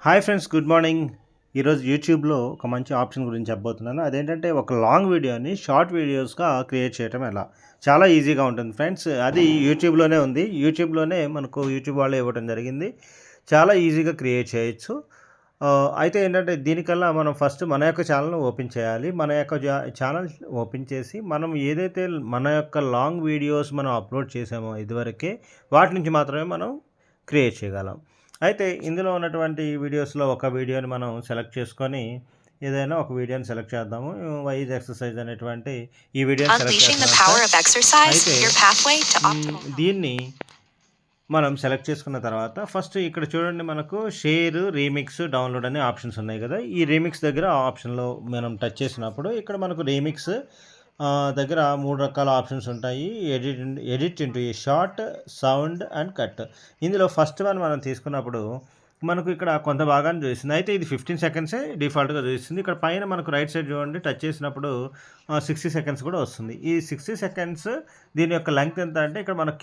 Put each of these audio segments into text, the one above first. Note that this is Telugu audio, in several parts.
Hi friends, good morning. ఈరోజు యూట్యూబ్లో ఒక మంచి ఆప్షన్ గురించి చెప్పబోతున్నాను. అదేంటంటే ఒక లాంగ్ వీడియోని షార్ట్ వీడియోస్గా క్రియేట్ చేయడం ఎలా. చాలా ఈజీగా ఉంటుంది ఫ్రెండ్స్. అది యూట్యూబ్లోనే ఉంది. యూట్యూబ్లోనే మనకు యూట్యూబ్ వాళ్ళే ఇవ్వడం జరిగింది. చాలా ఈజీగా క్రియేట్ చేయొచ్చు. అయితే ఏంటంటే దీనికల్లా మనం ఫస్ట్ మన యొక్క ఛానల్‌ని ఓపెన్ చేయాలి. మన యొక్క ఛానల్ ఓపెన్ చేసి మనం ఏదైతే మన యొక్క లాంగ్ వీడియోస్ మనం అప్లోడ్ చేసామో ఇదివరకే వాటి నుంచి మాత్రమే మనం క్రియేట్ చేయగలం. అయితే ఇందులో ఉన్నటువంటి వీడియోస్‌లో ఒక వీడియోని మనం సెలెక్ట్ చేసుకొని ఏదైనా ఒక వీడియోని సెలెక్ట్ చేద్దాము. వైజ్ ఎక్సర్సైజ్ అనేటువంటి ఈ వీడియోని సెలెక్ట్ చేసిన దీన్ని మనం సెలెక్ట్ చేసుకున్న తర్వాత ఫస్ట్ ఇక్కడ చూడండి, మనకు షేర్, రీమిక్స్, డౌన్లోడ్ అనే ఆప్షన్స్ ఉన్నాయి కదా. ఈ రీమిక్స్ దగ్గర ఆప్షన్‌లో మనం టచ్ చేసినప్పుడు ఇక్కడ మనకు రీమిక్స్ దగ్గర 3 రకాల ఆప్షన్స్ ఉంటాయి. Edit into A short, sound and cut. ఇందులో ఫస్ట్ వన్ మనం తీసుకున్నప్పుడు మనకు ఇక్కడ కొంత భాగాన్ని చూపిస్తుంది. అయితే ఇది 15 సెకండ్సే డిఫాల్ట్‌గా చూపిస్తుంది. ఇక్కడ పైన మనకు రైట్ సైడ్ చూడండి, టచ్ చేసినప్పుడు 60 సెకండ్స్ కూడా వస్తుంది. ఈ 60 సెకండ్స్ దీని యొక్క లెంగ్త్ ఎంత అంటే ఇక్కడ మనకు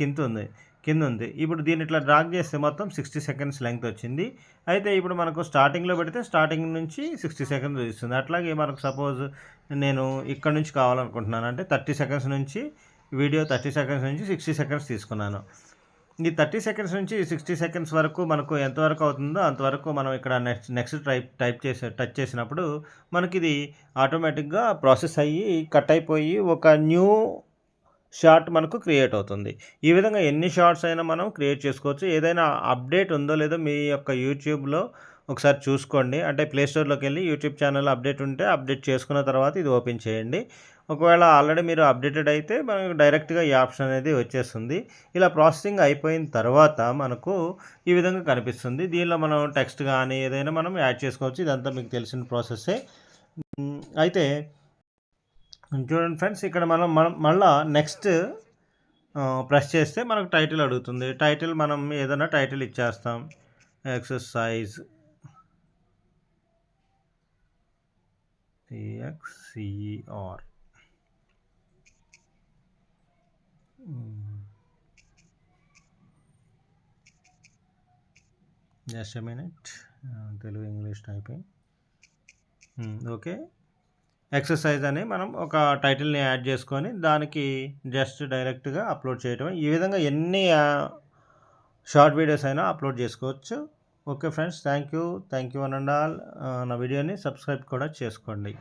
కింద ఉంది. ఇప్పుడు దీన్ని ఇట్లా డ్రాగ్ చేస్తే మొత్తం 60 సెకండ్స్ లెంగ్త్ వచ్చింది. అయితే ఇప్పుడు మనకు స్టార్టింగ్‌లో పెడితే స్టార్టింగ్ నుంచి 60 సెకండ్స్ చూపిస్తుంది. అట్లాగే మనకు సపోజ్ నేను ఇక్కడ నుంచి కావాలనుకుంటున్నాను అంటే 30 సెకండ్స్ నుంచి వీడియో 30 సెకండ్స్ నుంచి 60 సెకండ్స్ తీసుకున్నాను. ఈ 30 సెకండ్స్ నుంచి 60 సెకండ్స్ వరకు మనకు ఎంతవరకు అవుతుందో అంతవరకు మనం ఇక్కడ నెక్స్ట్ టచ్ చేసినప్పుడు మనకిది ఆటోమేటిక్గా ప్రాసెస్ అయ్యి కట్ అయిపోయి ఒక న్యూ షార్ట్ మనకు క్రియేట్ అవుతుంది. ఈ విధంగా ఎన్ని షార్ట్స్ అయినా మనం క్రియేట్ చేసుకోవచ్చు. ఏదైనా అప్డేట్ ఉందో లేదో మీ యొక్క యూట్యూబ్‌లో ఒకసారి చూసుకోండి. అంటే ప్లే స్టోర్‌లోకి వెళ్ళి యూట్యూబ్ ఛానల్ అప్డేట్ ఉంటే అప్డేట్ చేసుకున్న తర్వాత ఇది ఓపెన్ చేయండి. ఒకవేళ ఆల్రెడీ మీరు అప్డేటెడ్ అయితే మనకు డైరెక్ట్‌గా ఈ ఆప్షన్ అనేది వచ్చేస్తుంది. ఇలా ప్రాసెసింగ్ అయిపోయిన తర్వాత మనకు ఈ విధంగా కనిపిస్తుంది. దీనిలో మనం టెక్స్ట్ కానీ ఏదైనా మనం యాడ్ చేసుకోవచ్చు. ఇదంతా మీకు తెలిసిన ప్రాసెస్సే. అయితే చూడండి ఫ్రెండ్స్, ఇక్కడ మనం మళ్ళా నెక్స్ట్ ప్రెస్ చేస్తే మనకు టైటిల్ అడుగుతుంది. టైటిల్ మనం ఏదైనా టైటిల్ ఇచ్చేస్తాం. Exercise EXCR. Just a minute. Telugu English typing. Okay. Exercise అని మనం ఒక టైటిల్ని యాడ్ చేసుకొని దానికి జస్ట్ డైరెక్ట్గా అప్లోడ్ చేయటం. ఈ విధంగా ఎన్ని షార్ట్ వీడియోస్ అయినా అప్లోడ్ చేసుకోవచ్చు. Okay friends, thank you one and all. నా వీడియోని సబ్స్క్రైబ్ కూడా చేసుకోండి.